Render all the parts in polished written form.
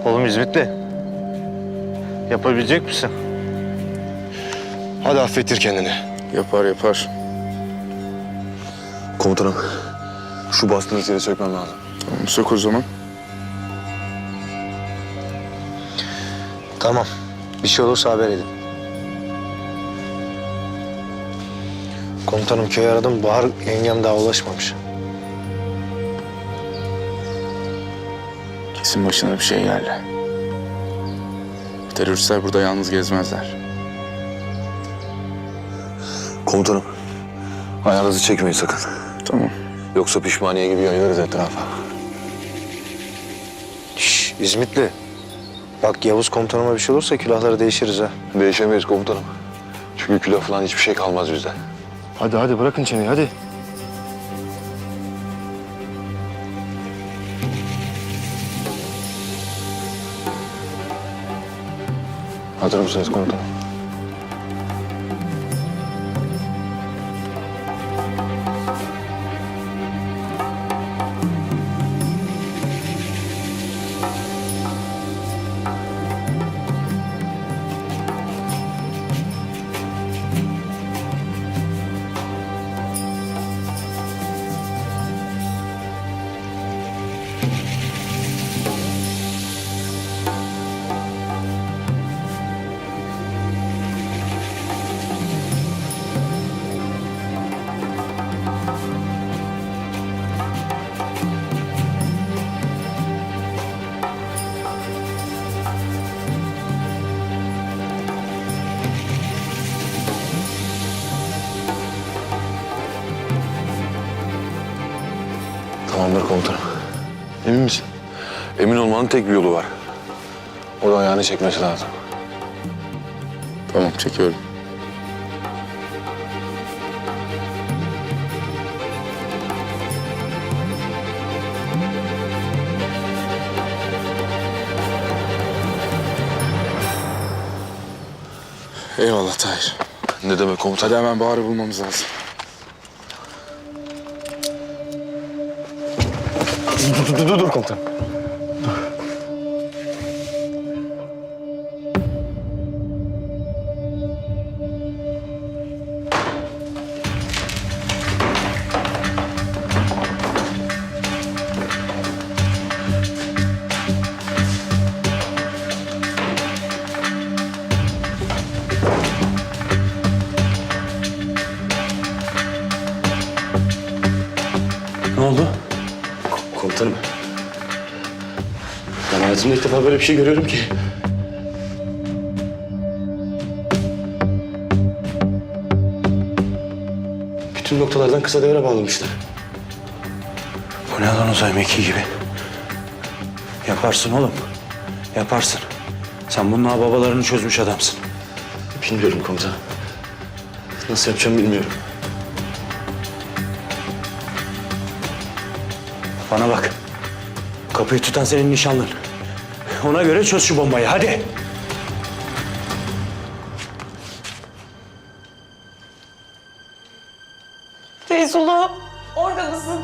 Oğlum İzmitli. Yapabilecek misin? Hadi affettir kendini. Yapar yapar. Komutanım, şu bastığınız yeri sökmem lazım. Tamam, sök o zaman. Tamam. Bir şey olursa haber edin. Komutanım köyü aradım. Bahar yengem daha ulaşmamış. Kesin başına bir şey geldi. Teröristler burada yalnız gezmezler. Komutanım, ayağınızı çekmeyin sakın. Tamam. Yoksa pişmaniye gibi yayılırız etrafa. Şşş İzmitli. Bak Yavuz komutanıma bir şey olursa külahları değişiriz ha. Değişemeyiz komutanım. Çünkü külah falan hiçbir şey kalmaz bizden. Hadi bırakın çeneyi hadi. Hazır mısınız komutanım? Tamamdır komutanım. Emin misin? Emin olmanın tek bir yolu var. O da ayağını çekmesi lazım. Tamam, çekiyorum. Eyvallah Tahir. Ne demek komutanım? Hadi hemen Bahar'ı bulmamız lazım. Dur komutanım. Ne oldu? Komutanım. Ben hayatımda ilk defa böyle bir şey görüyorum ki. Bütün noktalardan kısa devre bağlamışlar. Bu ne lan uzay mekiği gibi? Yaparsın oğlum. Yaparsın. Sen bunun babalarını çözmüş adamsın. Bilmiyorum komutanım. Nasıl yapacağım bilmiyorum. Bana bak. Kapıyı tutan senin nişanlın. Ona göre çöz şu bombayı hadi. Feyzullah, orada mısın?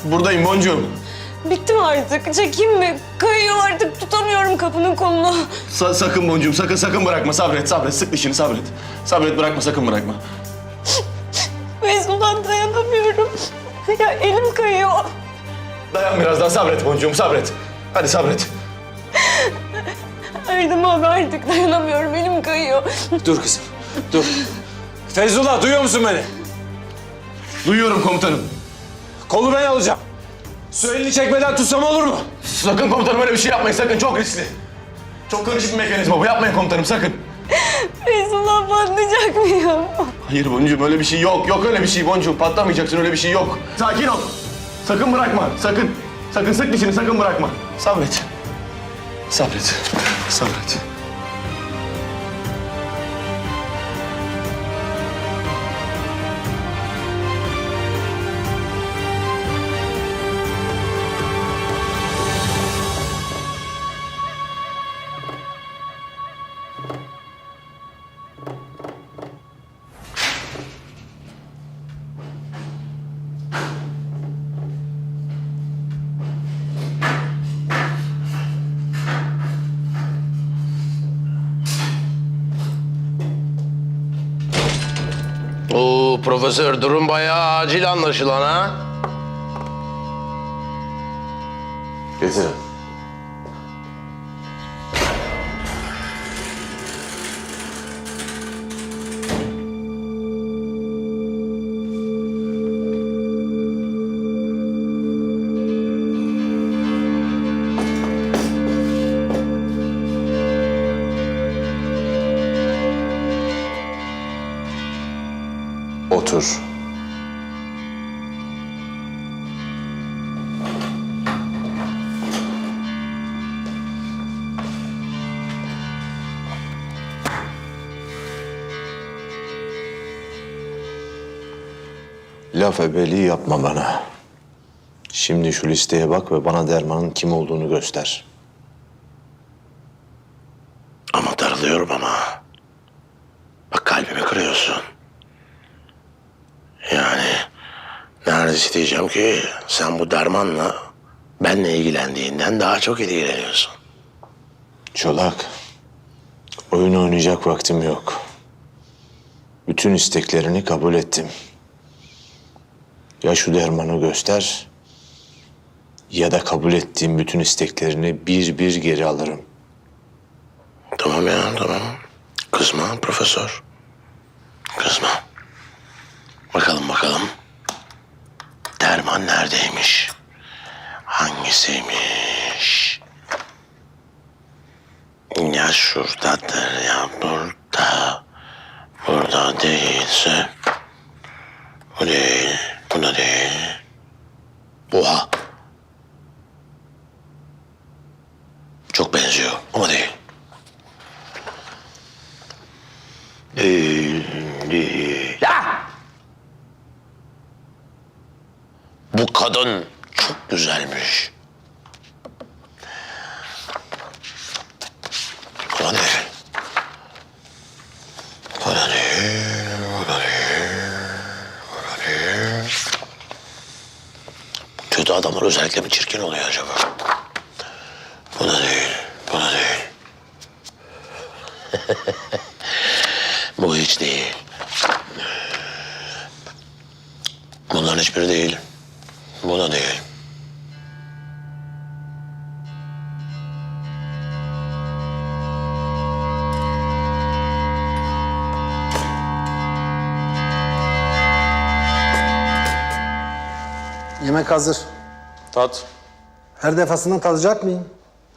Buradayım boncuğum. Bitti mi artık? Çekeyim mi? Kayıyor artık, tutamıyorum kapının kolunu. Sakın boncuğum, sakın bırakma. Sabret, sık dişini sabret. Sabret, bırakma, sakın bırakma. Feyzullah dayanamıyorum. Ya elim kayıyor. Dayan biraz daha, sabret boncuğum, sabret. Hadi sabret. Erdem abi artık dayanamıyorum, elim kayıyor. Dur kızım. Dur. Feyzullah duyuyor musun beni? Duyuyorum komutanım. Kolu ben alacağım. Su elini çekmeden tutsam olur mu? Sakın komutanım öyle bir şey yapmayın, sakın. Çok riskli. Çok karışık bir mekanizma bu. Yapmayın komutanım, sakın. Feyzullah patlayacak mıyım? Hayır boncuğum, öyle bir şey yok. Yok öyle bir şey boncuğum. Patlamayacaksın, öyle bir şey yok. Sakin ol. Sakın bırakma, sakın. Sakın sık dişini, sakın bırakma. Sabret. Sabret. Sabret. profesör. Durum bayağı acil anlaşılan ha. Getirin. Otur. Laf ebeliği yapma bana. Şimdi şu listeye bak ve bana dermanın kim olduğunu göster. Ama darılıyorum ama. Bak kalbimi kırıyorsun. Yani neredeyse diyeceğim ki sen bu dermanla benle ilgilendiğinden daha çok ilgileniyorsun. Çolak, oyun oynayacak vaktim yok. Bütün isteklerini kabul ettim. Ya şu dermanı göster ya da kabul ettiğim bütün isteklerini bir bir geri alırım. Tamam ya tamam. Kızma profesör. Kızma. Bakalım. Derman neredeymiş? Hangisiymiş? Ya şuradadır ya burada. Burada değilse... Bu değil, bu da değil. Oha! Çok benziyor ama değil. Değil. Ah! Bu kadın çok güzelmiş. Ama değil. Bu da değil, bu da değil, bu da değil. Kötü adamlar özellikle mi çirkin oluyor acaba? Bu da değil, bu da değil. Bu hiç değil. Bunların hiçbiri değil. Bu da değil. Yemek hazır. Tat. Her defasında tadacak mıyım?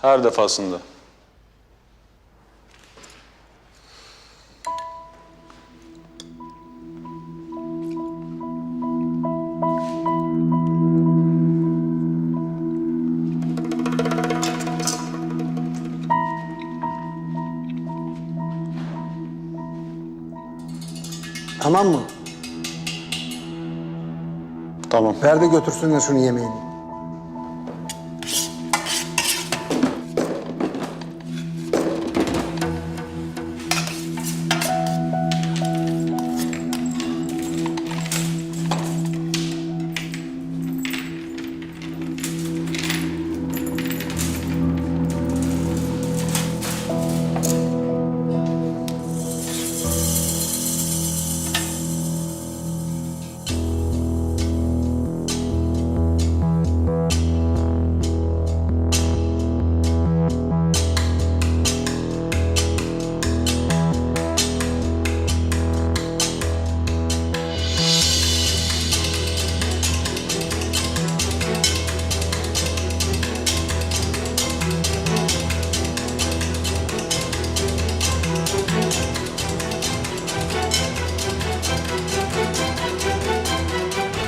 Her defasında. Tamam mı? Tamam. Ver de götürsünler şunu yemeğini.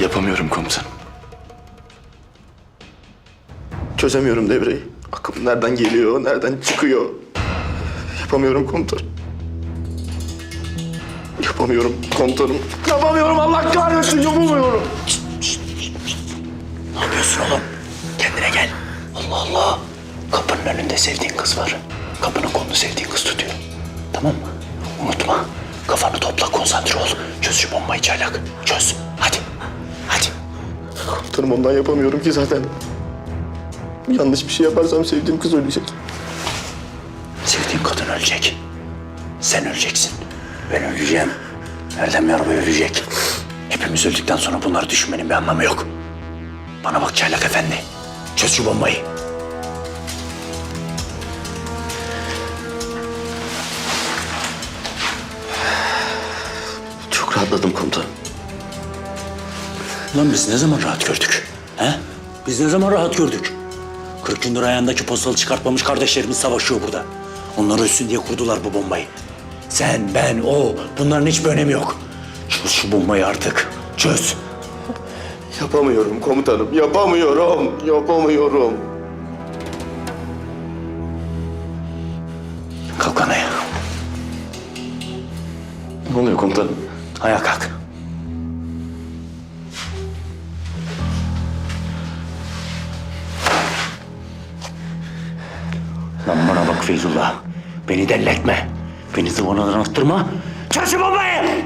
Yapamıyorum komutanım. Çözemiyorum devreyi. Akım nereden geliyor, nereden çıkıyor? Yapamıyorum komutanım. Yapamıyorum komutanım. Yapamıyorum, Allah kahretsin, yapamıyorum. Ne yapıyorsun oğlum? Kendine gel. Allah Allah. Kapının önünde sevdiğin kız var. Kapının kolunu sevdiğin kız tutuyor. Tamam mı? Unutma. Kafanı topla, konsantre ol. Çöz şu bombayı çaylak. Çöz. Hadi. Hadi. Komutanım, ondan yapamıyorum ki zaten. Yanlış bir şey yaparsam sevdiğim kız ölecek. Sevdiğin kadın ölecek. Sen öleceksin. Ben öleceğim. Erdem Yarbay ölecek. Hepimiz öldükten sonra bunları düşünmenin bir anlamı yok. Bana bak Çaylak Efendi. Çöz şu bombayı. Çok rahatladım komutanım. Lan biz ne zaman rahat gördük? He? Biz ne zaman rahat gördük? 40 gündür ayağındaki postalı çıkartmamış kardeşlerimiz savaşıyor burada. Onlar ölsün diye kurdular bu bombayı. Sen, ben, o, bunların hiçbir önemi yok. Çöz şu bombayı artık. Çöz. Yapamıyorum komutanım. Yapamıyorum. Kalk lan ayağa. Ne oluyor komutanım? Ayağa kalk. Lan bana bak Feyzullah. Beni delletme. Beni zıvanadan attırma. Çöz şu bombayı!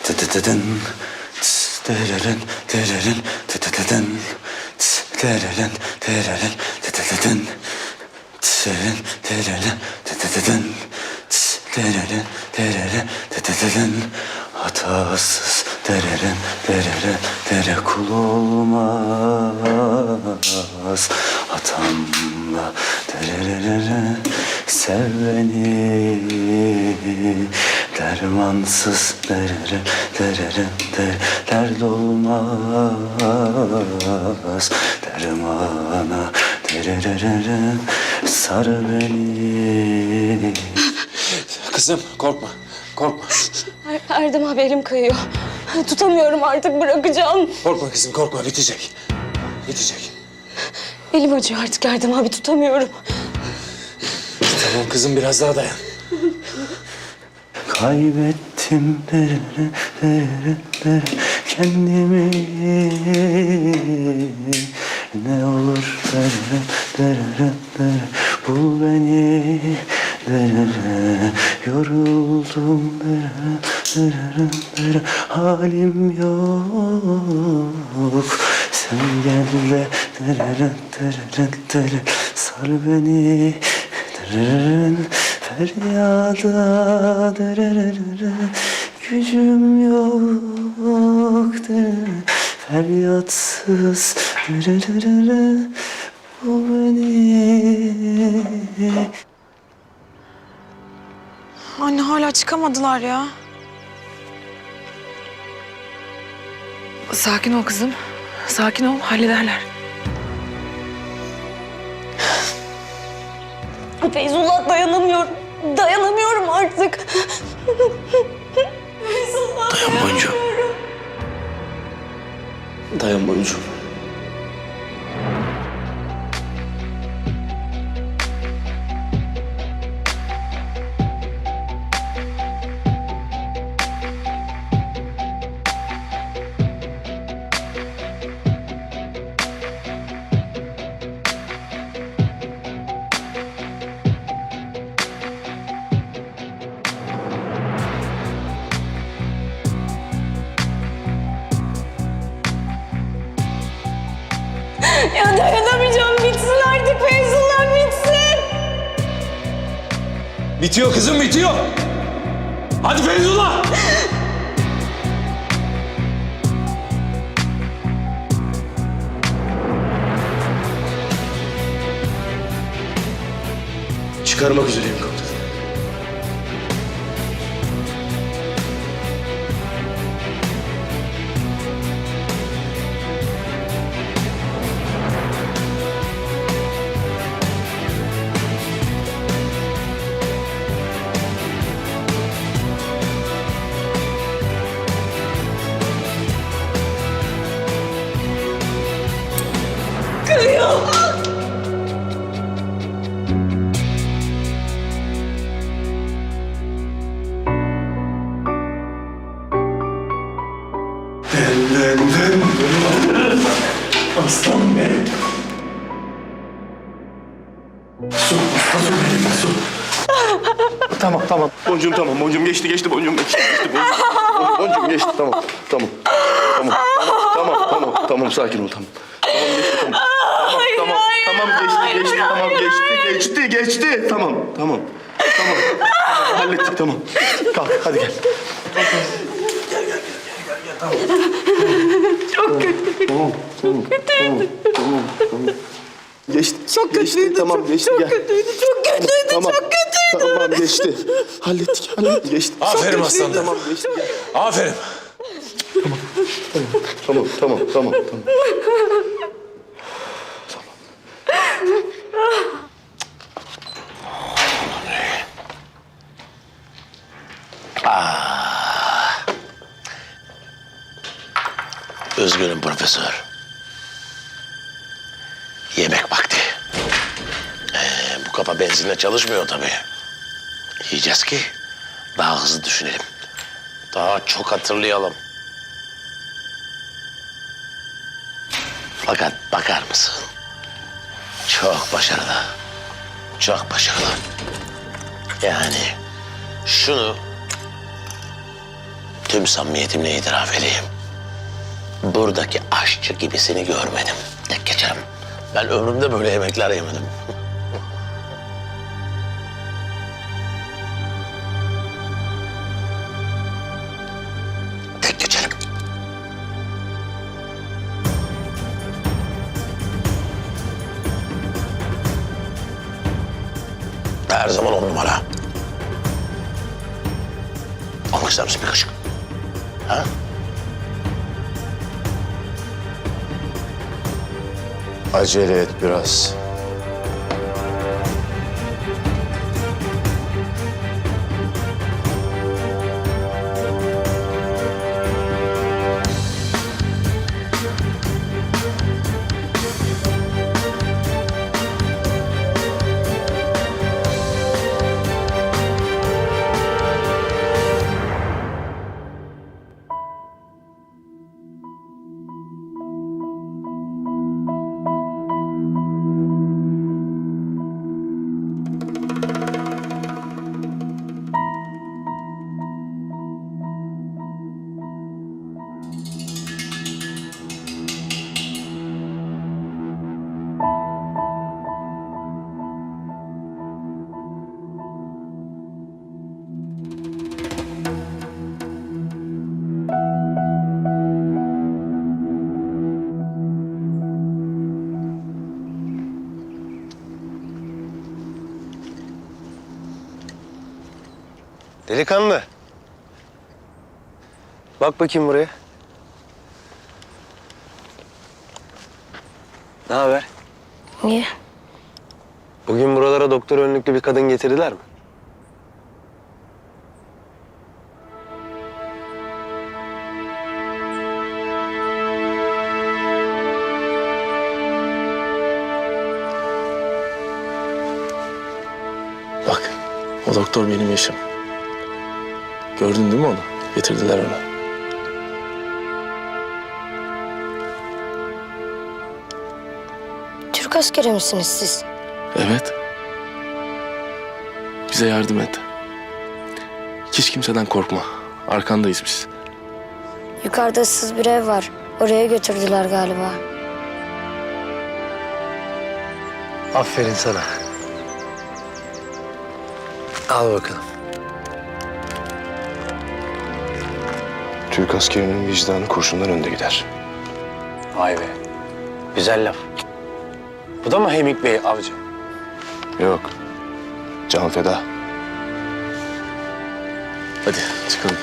Tıtıtıdın, tırırın, tırırın, tıtıtıdın, tırırın, tırırın, tıtıtıdın, tırırın, tırırın, tıtıtıdın, tırırın, tırırın, tıtıtıdın. Hatasız tırırın, tırırın, tere kul olmaz. Hatamla tırırırın, sev beni. Dermansız dereren, dereren, dert olmaz. Dermana dereren, sar beni. Kızım korkma. Korkma. Erdem abi elim kayıyor. Tutamıyorum artık, bırakacağım. Korkma kızım korkma. Bitecek. Bitecek. Elim acıyor artık Erdem abi, tutamıyorum. Tamam kızım biraz daha dayan. Kaybettim kendimi, ne olur bul beni, yoruldum halim yok, sen gel de sar beni. Feryada gücüm yok, feryatsız bu beni. Anne hala çıkamadılar ya. Sakin ol kızım. Sakin ol, hallederler. Feyzullah, dayanamıyorum. Dayanamıyorum artık. Feyzullah, Dayan Boncuğum. Dayan Boncuğum. Ya dayanamayacağım, bitsin artık Feyzullah, bitsin. Bitiyor kızım, bitiyor. Hadi Feyzullah. Çıkarmak üzereyim komutanım. Aslanım benim. Tamam. Boncuğum tamam. Boncuğum geçti boncuğum. Geçti boncuğum. Boncuğum geçti tamam. Tamam. Tamam sakin ol tamam. Tamam geçti tamam. Tamam geçti. Tamam. Hallettik tamam. Kalk hadi gel. Çok kötü. Tamam. Geçti. Çok kötüydü. Tamam geçti gel. Çok kötüydü. Tamam geçti. Hallettik. Geçti. Aferin aslanım. Tamam geçti gel. Aferin. Tamam. Üzgünüm profesör. Yemek vakti. Bu kafa benzinle çalışmıyor tabii. Yiyeceğiz ki daha hızlı düşünelim. Daha çok hatırlayalım. Fakat bakar mısın? Çok başarılı. Çok başarılı. Yani şunu tüm samimiyetimle itiraf edeyim. Buradaki aşçı gibisini görmedim. Tek geçerim. Ben ömrümde böyle yemekler yemedim. Tek geçerim. Her zaman 10 numara. Almak ister misin bir kaşık? Ha? Acele et biraz. Delikanlı. Bak bakayım buraya. Ne haber? Niye? Bugün buralara doktor önlüklü bir kadın getirdiler mi? Bak, o doktor benim eşim. Gördün değil mi onu? Getirdiler onu. Türk askeri misiniz siz? Evet. Bize yardım et. Hiç kimseden korkma. Arkandayız biz. Yukarıda ıssız bir ev var. Oraya götürdüler galiba. Aferin sana. Al bakalım. Türk askerinin vicdanı kurşundan önde gider. Vay be. Güzel laf. Bu da mı Hemik Bey avcı? Yok. Can feda. Hadi çıkalım.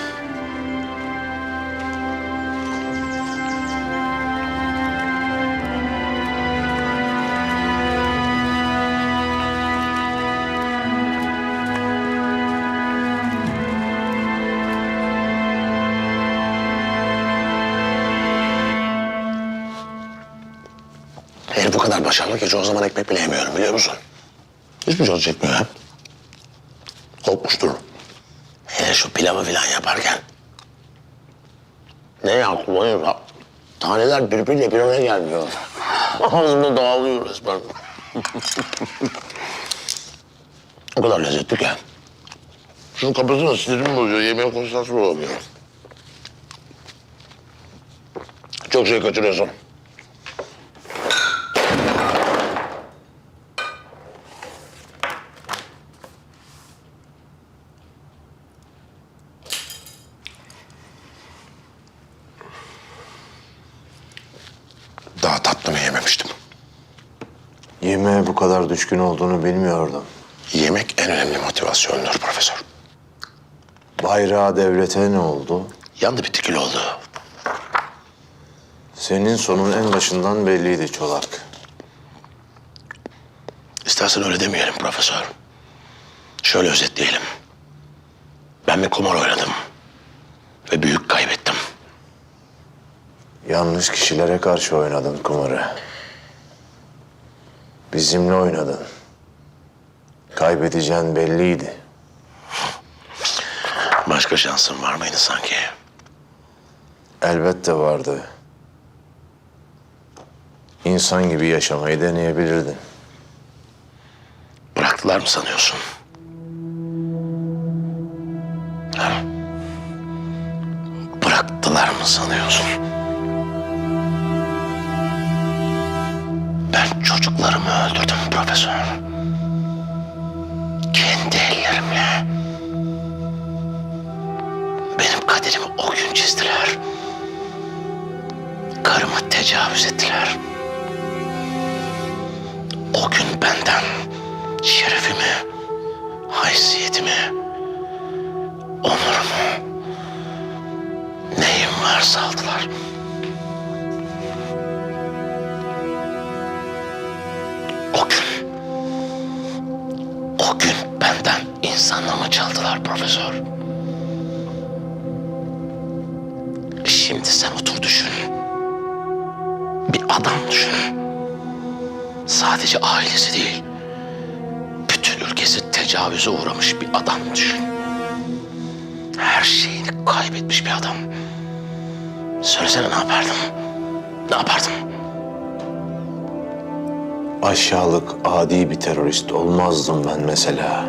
Herif bu kadar başarılı ki çoğu zaman ekmek bile yemiyorum biliyor musun? Hiçbir şey çekmiyor ya. Kopmuştur. Hele şu pilavı falan yaparken. Ne aklıma ya? Taneler birbiriyle bir araya gelmiyor. Ağzımda dağılıyor resmen. O kadar lezzetli ki. Şunun kapısını sinirim bozuyor. Yemeğe konsantre olamıyorum. Çok şey kaçırıyorsun. Daha tatlımı yememiştim. Yemeğe bu kadar düşkün olduğunu bilmiyordum. Yemek en önemli motivasyondur profesör. Bayrağı devlete ne oldu? Yandı bir tikil oldu. Senin sonun en başından belliydi Çolak. İstersen öyle demeyelim profesör. Şöyle özetleyelim. Ben bir kumar oynadım. Ve büyük kaybettim. Yanlış kişilere karşı oynadın kumarı. Bizimle oynadın. Kaybedeceğin belliydi. Başka şansın var mıydı sanki? Elbette vardı. İnsan gibi yaşamayı deneyebilirdin. Bıraktılar mı sanıyorsun? Ha? Bıraktılar mı sanıyorsun? Ben çocuklarımı öldürdüm profesör. Kendi ellerimle. Benim kaderimi o gün çizdiler. Karıma tecavüz ettiler. O gün benden şerefimi, haysiyetimi, onurumu, neyim varsa aldılar. O gün benden insanlığımı çaldılar profesör. Şimdi sen otur düşün. Bir adam düşün. Sadece ailesi değil, bütün ülkesi tecavüze uğramış bir adam düşün. Her şeyini kaybetmiş bir adam. Söylesene ne yapardım? Ne yapardım? Aşağılık, adi bir terörist olmazdım ben mesela.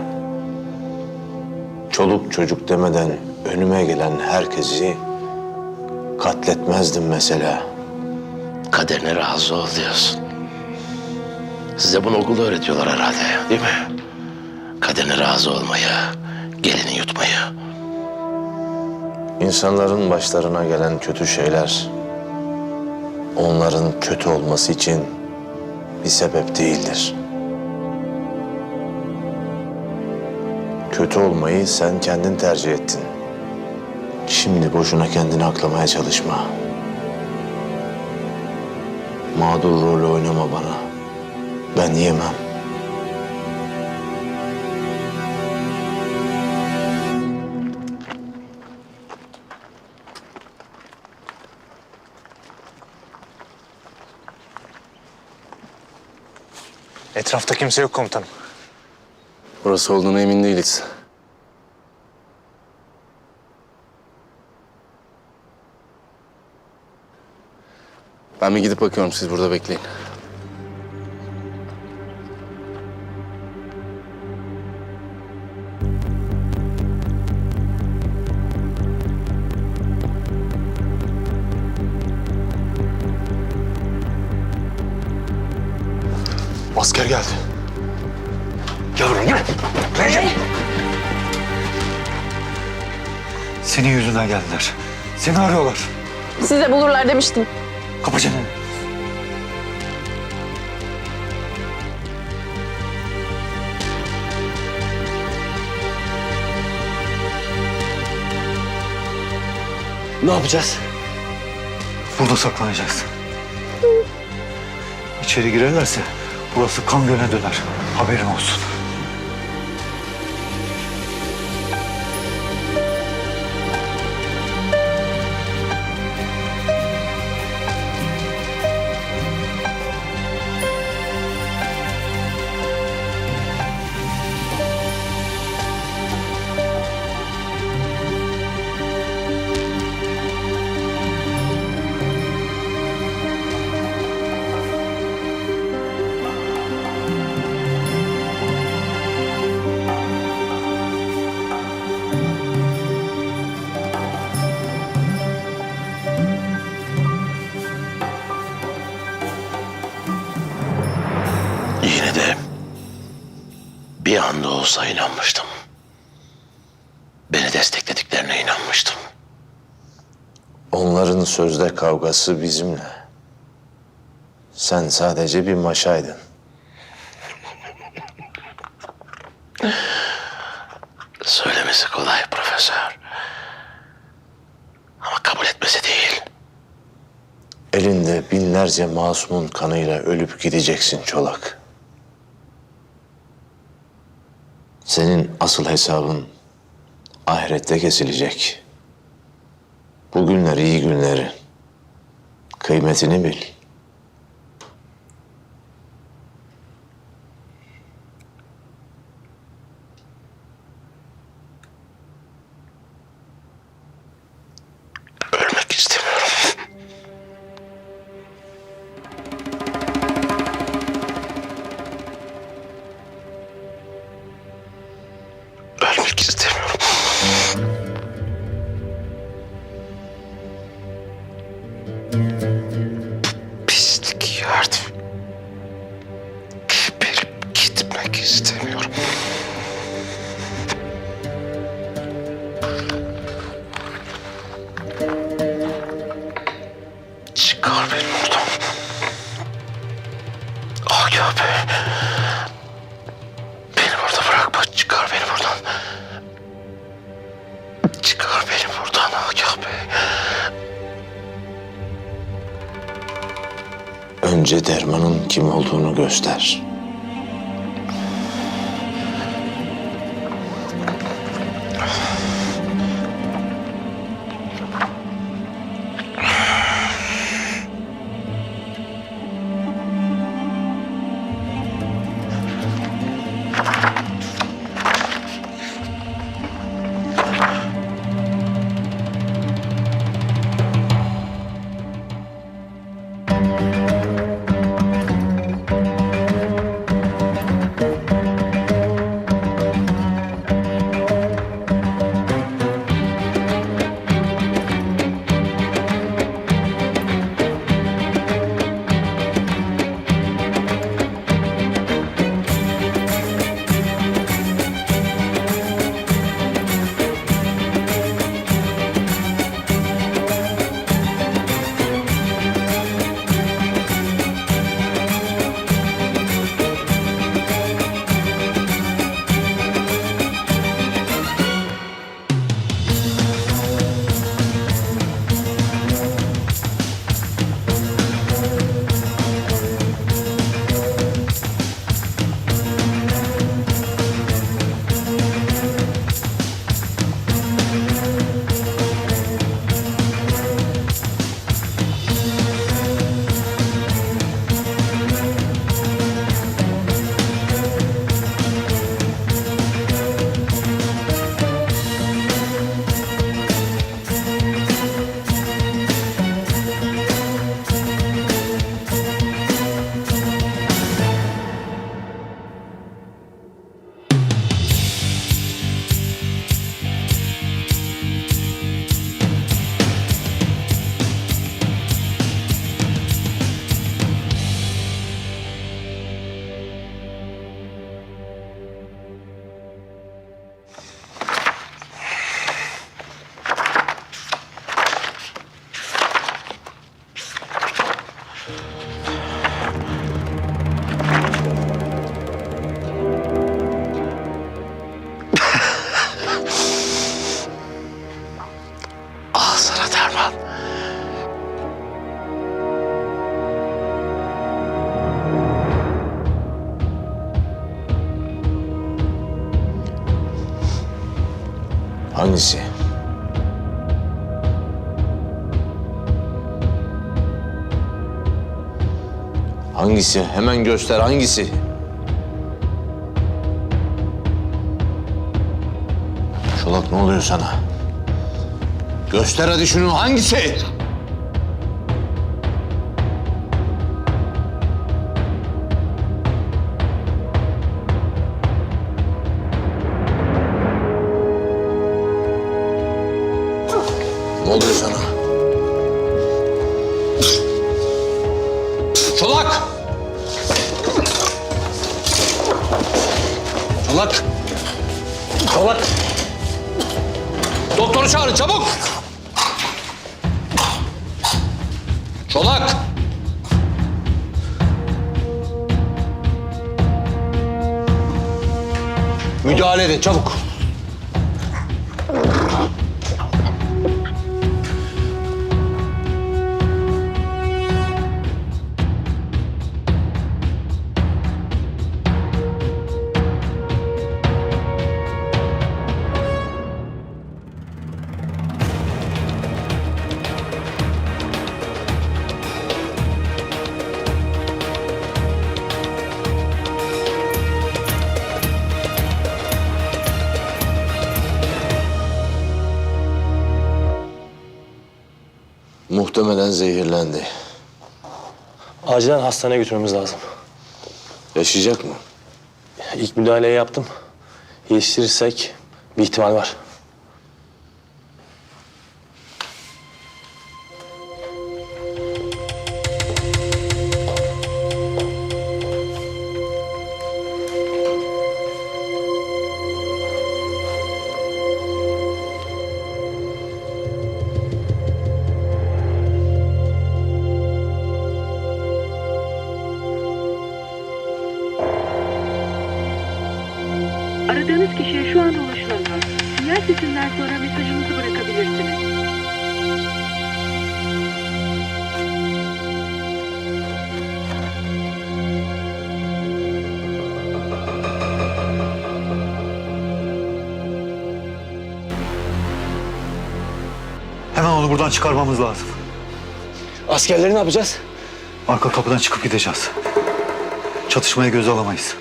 Çoluk çocuk demeden önüme gelen herkesi katletmezdim mesela. Kaderine razı ol diyorsun. Size bunu okulda öğretiyorlar herhalde, değil mi? Kaderine razı olmayı, gelini yutmayı. İnsanların başlarına gelen kötü şeyler onların kötü olması için bir sebep değildir. Kötü olmayı sen kendin tercih ettin. Şimdi boşuna kendini aklamaya çalışma. Mağdur rolü oynama bana. Ben yemem. Etrafta kimse yok komutanım. Burası olduğuna emin değiliz. Ben bir gidip bakıyorum. Siz burada bekleyin. Asker geldi. Senin yüzünden geldiler. Seni arıyorlar. Size bulurlar demiştim. Kapa çeneni. Ne yapacağız? Burada saklanacağız. İçeri girerlerse burası kan gölüne döner. Haberin olsun. olsa inanmıştım. Beni desteklediklerine inanmıştım. Onların sözde kavgası bizimle. Sen sadece bir maşaydın. Söylemesi kolay profesör. Ama kabul etmesi değil. Elinde binlerce masumun kanıyla ölüp gideceksin Çolak. Senin asıl hesabın ahirette kesilecek. Bu günler iyi günleri. Kıymetini bil. Ölmek istemiyorum. Ölmek istemiyorum. Pislik yardım. Geberip gitmek istemiyorum. Çıkar beni buradan. Agah Bey. Beni burada bırakma. Çıkar beni buradan. Çıkar beni buradan Agah Bey. Önce dermanın kim olduğunu göster. Al sana derman. Hangisi? Hangisi? Hemen göster hangisi? Çolak ne oluyor sana? Göster hadi şunu hangisi? Ne oluyor sana? Çolak! Çolak! Çolak! Doktoru çağırın çabuk! Çolak! Müdahale edin çabuk. Muhtemelen zehirlendi. Acilen hastaneye götürmemiz lazım. Yaşayacak mı? İlk müdahaleyi yaptım. İyileştirirsek bir ihtimal var. Aradığınız kişiye şu anda ulaşılamıyor. Sinyal sesinden sonra mesajınızı bırakabilirsiniz. Hemen onu buradan çıkarmamız lazım. Askerleri ne yapacağız? Arka kapıdan çıkıp gideceğiz. Çatışmaya göze alamayız.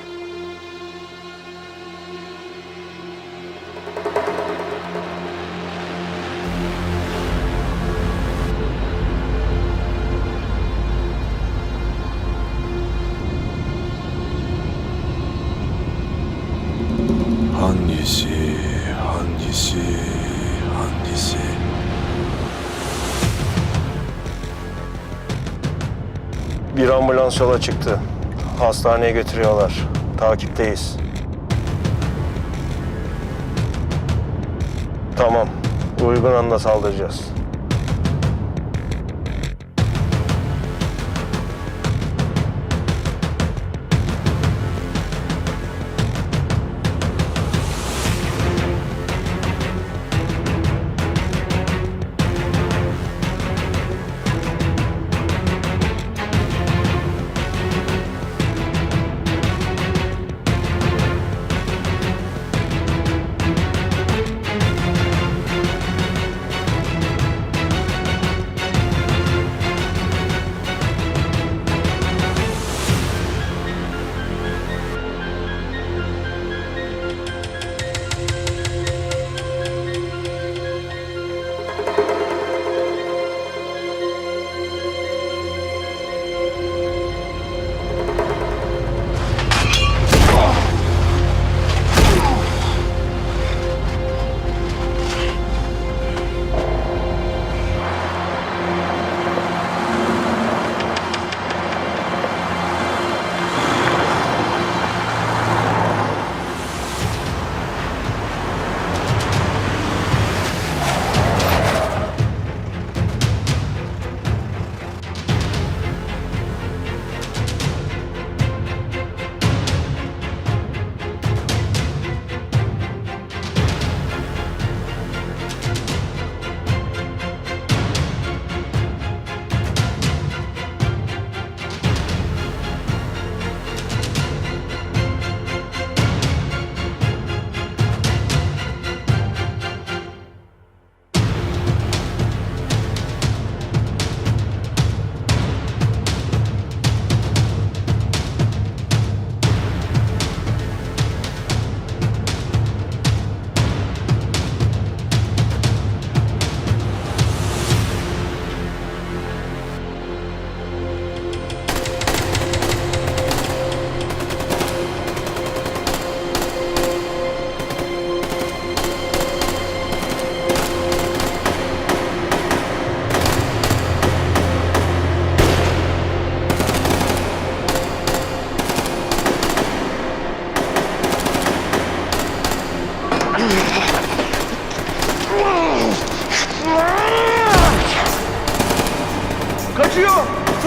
Hangisi? Bir ambulans yola çıktı. Hastaneye götürüyorlar. Takipteyiz. Tamam. Uygun anda saldıracağız.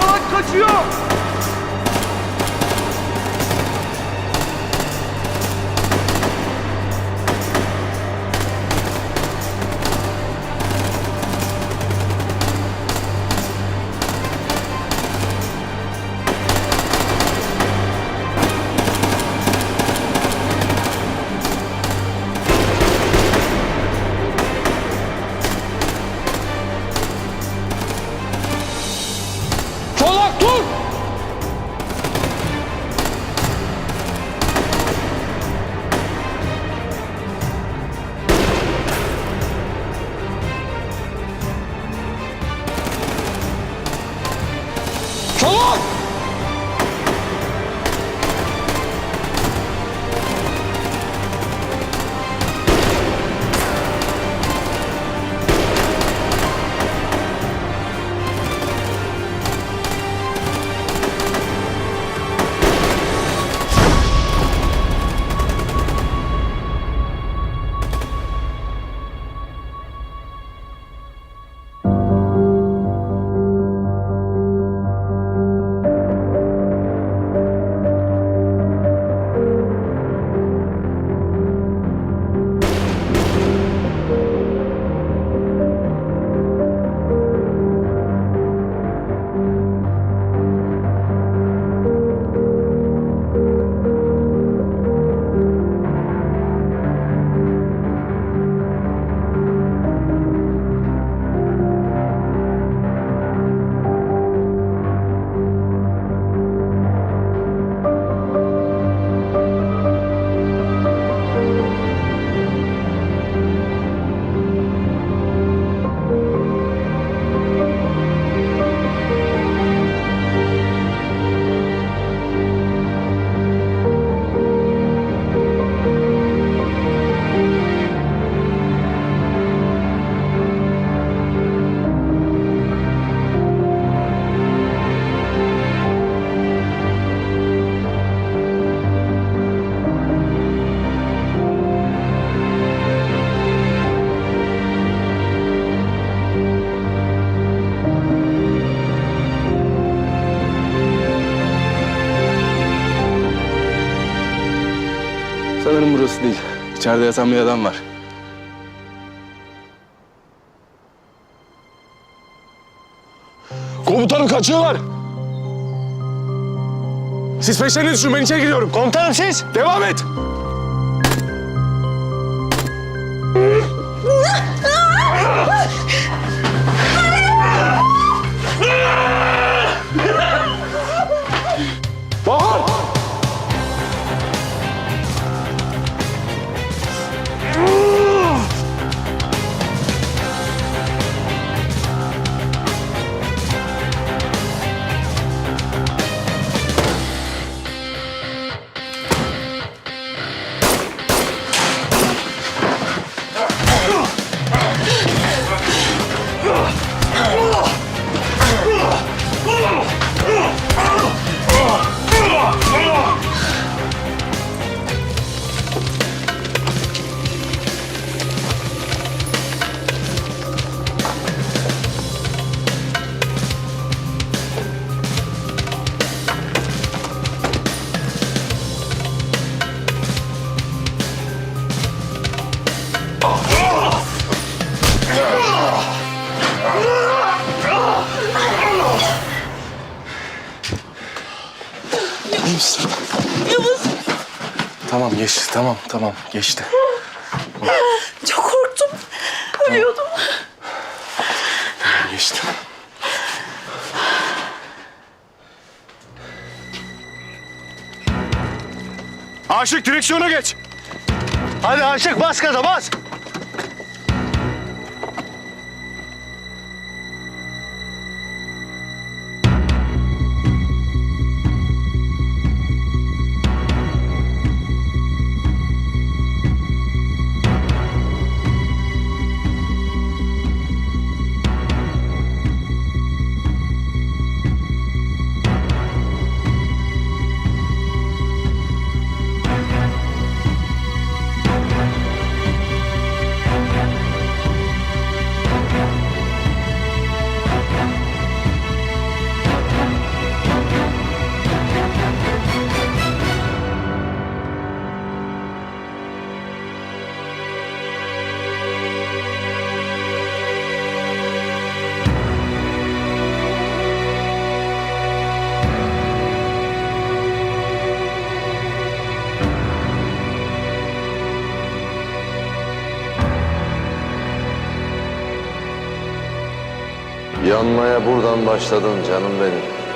Çolak kaçıyor! Çolak dur! Çolak! Sanırım burası değil. İçeride yatan bir adam var. Komutanım kaçıyorlar. Siz peşlerine düşün, ben içeri gidiyorum. Komutanım siz. Devam et. Bahar! Tamam geçti, tamam geçti. Çok korktum. Ölüyordum. Geçti. Aşık direksiyona geç. Hadi Aşık bas gaza bas. Yanmaya buradan başladın canım benim.